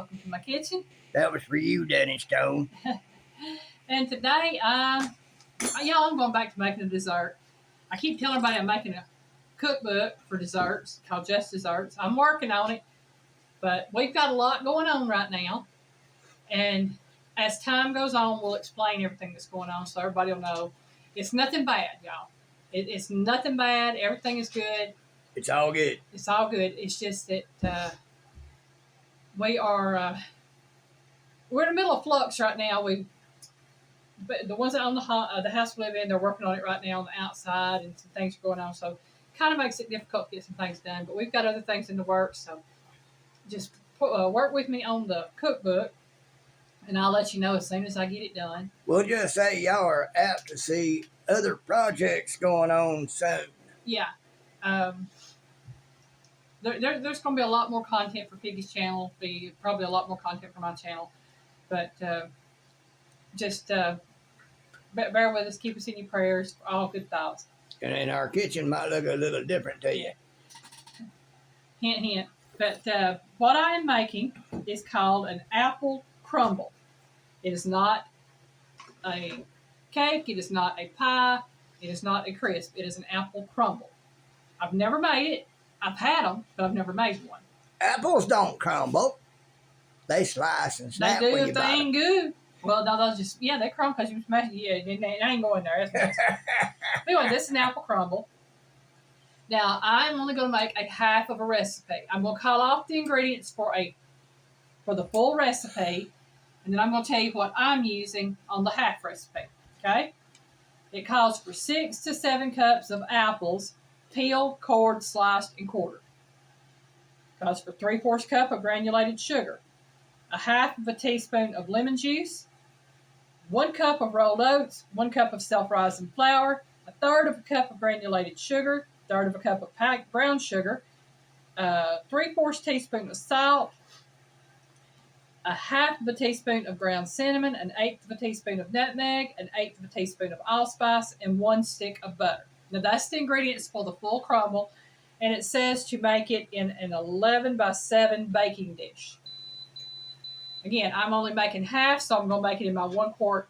welcome to my kitchen. That was for you, Danny Stone. And today, y'all, I'm going back to making a dessert. I keep telling everybody I'm making a cookbook for desserts called Just Desserts. I'm working on it, but we've got a lot going on right now. And as time goes on, we'll explain everything that's going on so everybody will know. It's nothing bad, y'all. It's nothing bad. Everything is good. It's all good. It's all good. It's just that we are we're in the middle of flux right now. But the ones that own the house we live in, they're working on it right now on the outside, and some things are going on. So, kind of makes it difficult to get some things done. But we've got other things in the works. So, just work with me on the cookbook, and I'll let you know as soon as I get it done. We'll just say y'all are apt to see other projects going on soon. Yeah. There's going to be a lot more content for Piggy's channel. Be probably a lot more content for my channel, but just bear with us. Keep us in your prayers for all good thoughts. And our kitchen might look a little different to you. Hint, hint. But what I am making is called an apple crumble. It is not a cake. It is not a pie. It is not a crisp. It is an apple crumble. I've never made it. I've had them, but I've never made one. Apples don't crumble. They slice and snap they do when if you they bite ain't good. Well, no, they'll just, they crumble because you smash it. Yeah, they ain't going there. That's anyway, this is an apple crumble. Now, I'm only going to make a half of a recipe. I'm going to call off the ingredients for the full recipe, and then I'm going to tell you what I'm using on the half recipe, okay? It calls for 6 to 7 cups of apples, peeled, cored, sliced, and quartered. It calls for 3/4 cup of granulated sugar, a half of a teaspoon of lemon juice, 1 cup of rolled oats, 1 cup of self-rising flour, 1/3 of a cup of granulated sugar, 1/3 of a cup of packed brown sugar, 3/4 teaspoon of salt, a half of a teaspoon of ground cinnamon, 1/8 of a teaspoon of nutmeg, 1/8 of a teaspoon of allspice, and 1 stick of butter. Now, that's the ingredients for the full crumble, and it says to make it in an 11 by 7 baking dish. Again, I'm only making half, so I'm going to make it in my 1 quart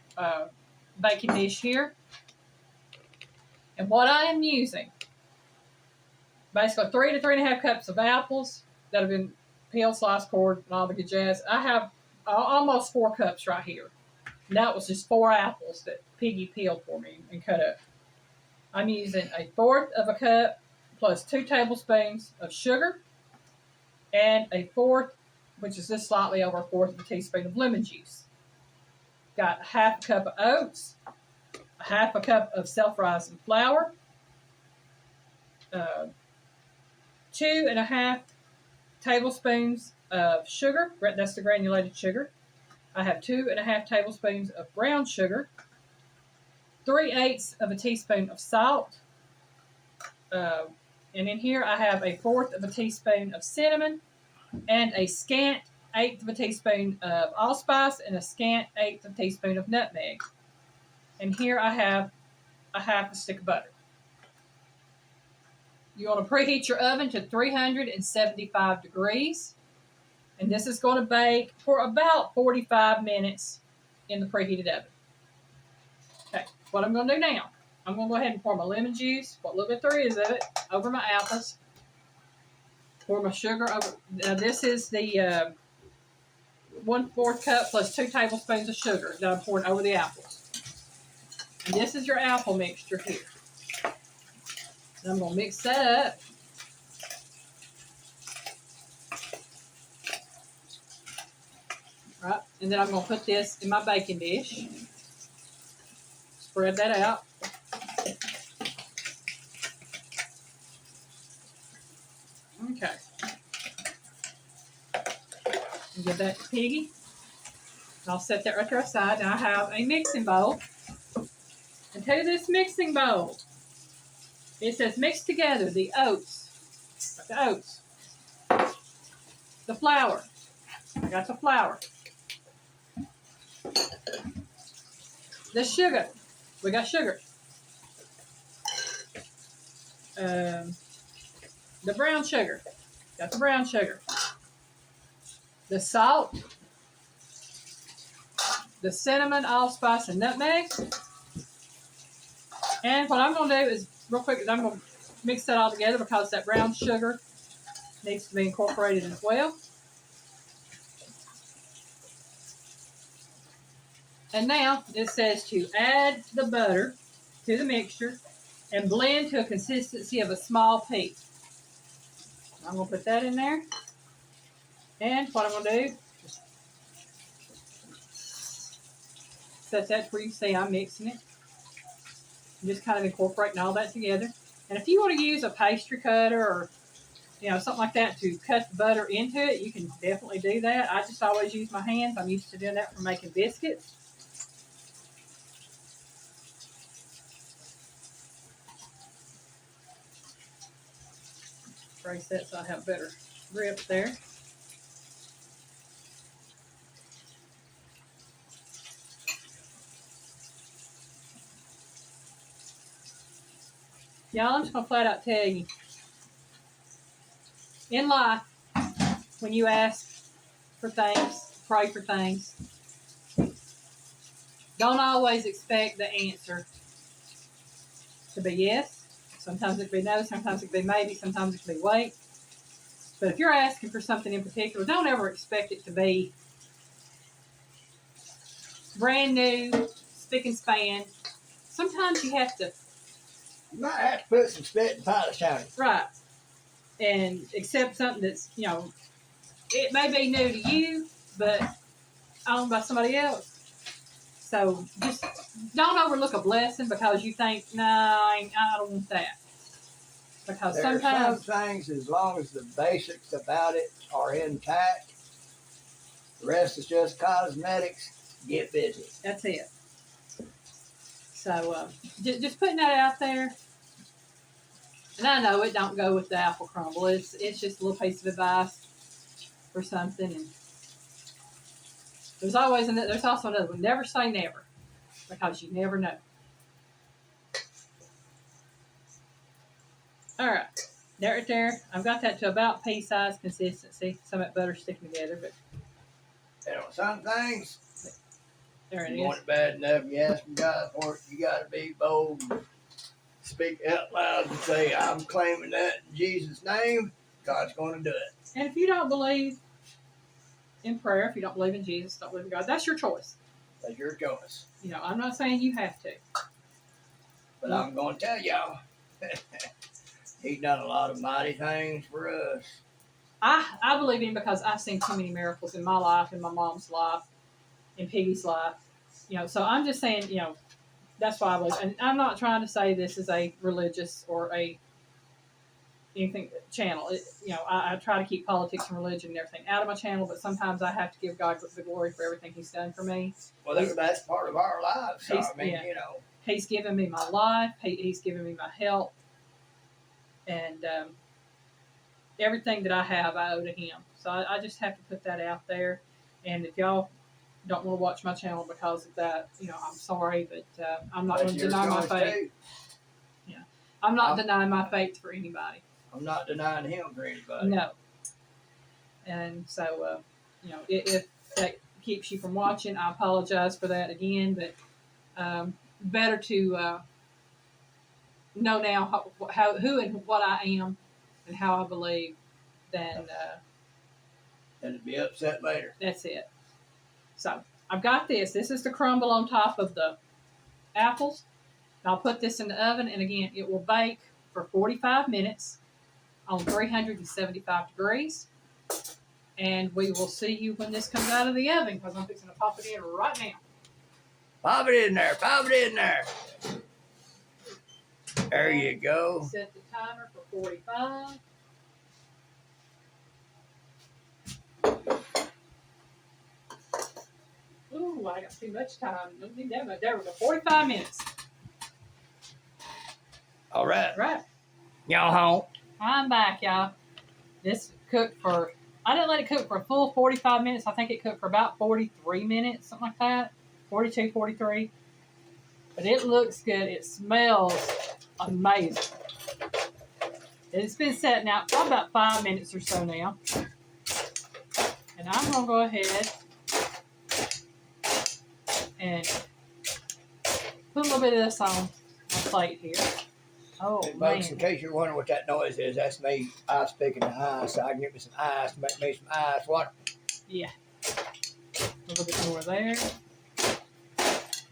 baking dish here. And what I am using, basically 3 to 3.5 cups of apples that have been peeled, sliced, cored, and all the good jazz. I have almost 4 cups right here. And that was just 4 apples that Piggy peeled for me and cut up. I'm using 1/4 of a cup plus 2 tablespoons of sugar and 1/4, which is just slightly over 1/4 of a teaspoon of lemon juice. Got 1/2 cup of oats, 1/2 cup of self-rising flour, 2.5 tablespoons of sugar. That's the granulated sugar. I have 2.5 tablespoons of brown sugar, 3/8 of a teaspoon of salt, and in here I have 1/4 of a teaspoon of cinnamon, and a scant 1/8 of a teaspoon of allspice, and a scant 1/8 of a teaspoon of nutmeg. And here I have a half a stick of butter. You want to preheat your oven to 375 degrees. And this is going to bake for about 45 minutes in the preheated oven. Okay, what I'm going to do now, I'm going to go ahead and pour my lemon juice, what little bit there is of it, over my apples. Pour my sugar over. Now this is the 1/4 cup plus 2 tablespoons of sugar that I'm pouring over the apples. And this is your apple mixture here. And I'm going to mix that up. Right, and then I'm going to put this in my baking dish. Spread that out. Okay. And give that to Piggy. I'll set that right there aside. Now I have a mixing bowl. And to this mixing bowl, it says mix together the oats, the flour. I got the flour. The sugar. We got sugar. The brown sugar. Got the brown sugar. the salt, the cinnamon, allspice, and nutmeg. And what I'm going to do is, real quick, I'm going to mix that all together because that brown sugar needs to be incorporated as well. And now it says to add the butter to the mixture and blend to a consistency of a small pea. I'm going to put that in there. And what I'm going to do, just set that where you see I'm mixing it. Just kind of incorporating all that together. And if you want to use a pastry cutter or something like that to cut the butter into it, you can definitely do that. I just always use my hands. I'm used to doing that for making biscuits. Brace that so I have better grip there. Y'all, I'm just going to flat out tell you, in life, when you ask for things, pray for things, don't always expect the answer to be yes. Sometimes it can be no, sometimes it can be maybe, sometimes it can be wait. But if you're asking for something in particular, don't ever expect it to be brand new, spick and span. Sometimes you have to... You might have to put some spit and polish on it. Right. And accept something that's, it may be new to you, but owned by somebody else. So just don't overlook a blessing because you think, no, I don't want that. Because There sometimes... are some things, as long as the basics about it are intact, the rest is just cosmetics. Get busy. That's it. So just putting that out there. And I know it don't go with the apple crumble. It's just a little piece of advice or something. And there's also another one. Never say never, because you never know. All right, that right there. I've got that to about pea size consistency. Some of that butter sticking together, but Some things, there it you is. want it bad enough, you ask from God for it, you got to be bold. Speak out loud and say, I'm claiming that in Jesus' name. God's going to do it. And if you don't believe in prayer, if you don't believe in Jesus, don't believe in God, that's your choice. That's your choice. I'm not saying you have to. But I'm going to tell y'all, He's done a lot of mighty things for us. I believe in him because I've seen too many miracles in my life, in my mom's life, in Piggy's life. So I'm just saying, that's why I believe. And I'm not trying to say this is a religious or anything channel. I try to keep politics and religion and everything out of my channel, but sometimes I have to give God the glory for everything He's done for me. Well, that's part of our lives. So, He's given me my life. He's given me my health. And everything that I have, I owe to Him. So I just have to put that out there. And if y'all don't want to watch my channel because of that, I'm sorry, but I'm not going to deny my faith. Yeah, I'm not denying my faith for anybody. I'm not denying Him for anybody. No. And so, if that keeps you from watching, I apologize for that again. But better to know now who and what I am and how I believe than and to be upset later. That's it. So I've got this. This is the crumble on top of the apples. I'll put this in the oven, and again, it will bake for 45 minutes on 375 degrees. And we will see you when this comes out of the oven, because I'm fixing to pop it in right now. Pop it in there. Pop it in there. There you go. Set the timer for 45. Ooh, I got too much time. Don't need that much. There we go. 45 minutes. All right. Right. Y'all home. I'm back, y'all. This cooked for, I didn't let it cook for a full 45 minutes. I think it cooked for about 43 minutes, something like that. 42, 43. But it looks good. It smells amazing. It's been setting out for about 5 minutes or so now. And I'm going to go ahead and put a little bit of this on my plate here. Oh, And man. folks, in case you're wondering what that noise is, that's me ice picking the ice. So I can get me some ice, make me some ice water. Yeah. A little bit more there.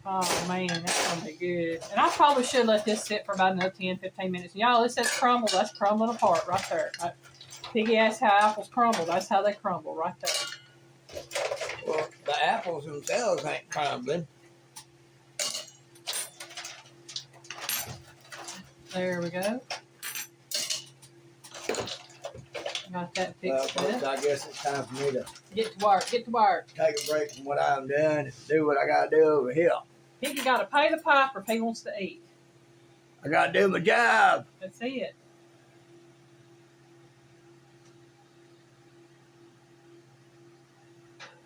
Oh, man, that's going to be good. And I probably should let this sit for about another 10, 15 minutes. Y'all, it says crumble. That's crumbling apart right there. Piggy asked how apples crumble. That's how they crumble right there. Well, the apples themselves ain't crumbling. There we go. Got that Well, fixed folks, up. I guess it's time for me to Get to work. Get to work. take a break from what I'm doing and do what I gotta do over here. Piggy got to pay the piper if he wants to eat. I gotta do my job. That's it.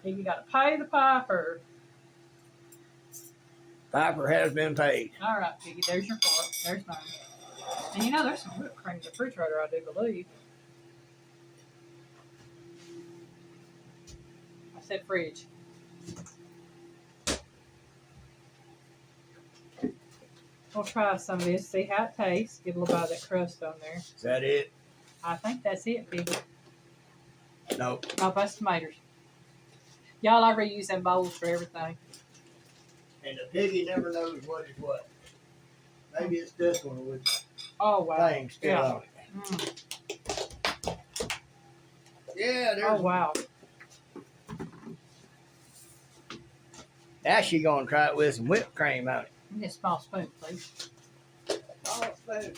Piggy got to pay the piper. Piper has been paid. All right, Piggy. There's your fork. There's mine. And you know, there's some whipped cream in the refrigerator, I do believe. I said fridge. We'll try some of this, see how it tastes. Get a little bit of that crust on there. Is that it? I think that's it, Piggy. Nope. Oh, that's tomatoes. Y'all, I reuse them bowls for everything. And the piggy never knows what is what. Maybe it's this one with Oh, wow. thing still Yeah. on it. Mm. Yeah, there's. Oh, wow. Now she gonna try it with some whipped cream on it. Give me a small spoon, please. Oh, spoon.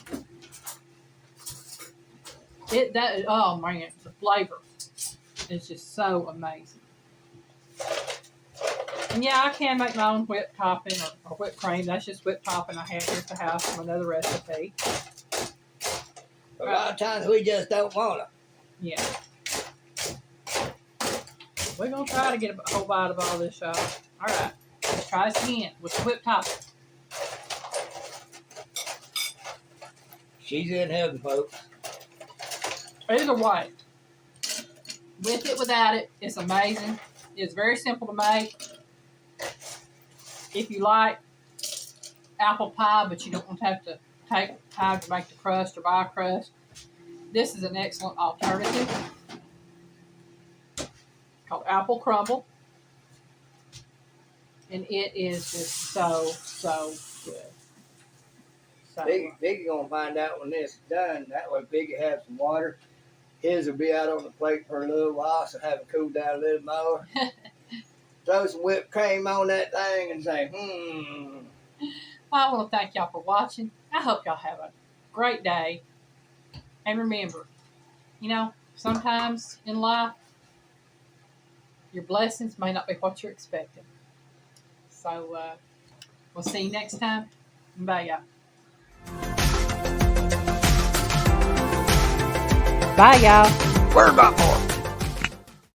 Oh, man, the flavor is just so amazing. And yeah, I can make my own whipped topping or whipped cream. That's just whipped topping I have here at the house from another recipe. A lot of times we just don't want it. Yeah. We're going to try to get a whole bite of all this, y'all. All right. Let's try this again with the whipped topping. She's in heaven, folks. Either way, with it, without it, it's amazing. It's very simple to make. If you like apple pie, but you don't want to have to take time to make the crust or buy a crust, this is an excellent alternative. It's called Apple Crumble. And it is just so good. So, Piggy gonna find out when this is done. That way Piggy have some water. His will be out on the plate for a little while, so have it cool down a little more. Throw some whipped cream on that thing and say, I want to thank y'all for watching. I hope y'all have a great day. And remember, you know, sometimes in life, your blessings may not be what you're expecting. So, we'll see you next time. Bye, y'all. Bye, y'all. Word about more.